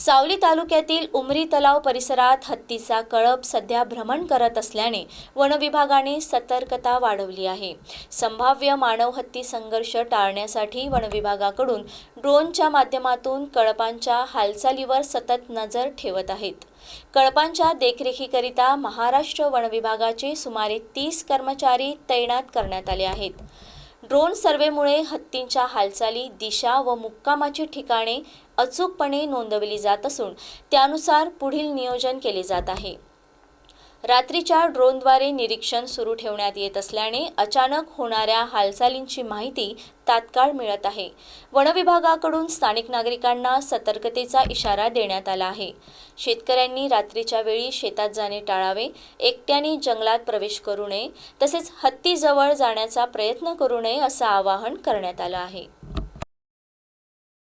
सावली तालुक्यातील उमरी तलाव परिसरात हत्तीचा कळप सध्या भ्रमण करत असल्याने वन विभागाने सतर्कता वाढवली आहे। संभाव्य मानव हत्ती संघर्ष टाळण्यासाठी वन विभागाकडून ड्रोनच्या माध्यमातून कळपांच्या हालचालीवर सतत नजर ठेवत आहेत। कळपांच्या देखरेखीकरिता महाराष्ट्र वन विभागाचे सुमारे 30 कर्मचारी तैनात करण्यात आले आहेत। ड्रोन सर्वेमुळे हत्तींच्या हालचाली, दिशा व मुक्कामाची ठिकाणे अचूकपणे नोंदवली जात असून त्यानुसार पुढील नियोजन केले जात आहे। रात्रीच्या ड्रोनद्वारे निरीक्षण सुरू ठेवण्यात येत असल्याने अचानक होणाऱ्या हालचालींची माहिती तात्काळ मिळत आहे। वन विभागाकडून स्थानिक नागरिकांना सतर्कतेचा इशारा देण्यात आला आहे। शेतकऱ्यांनी रात्रीच्या वेळी शेतात जाणे टाळावे, एकट्याने जंगलात प्रवेश करू नये, तसेच हत्तीजवळ जाण्याचा प्रयत्न करू नये असं आवाहन करण्यात आलं आहे।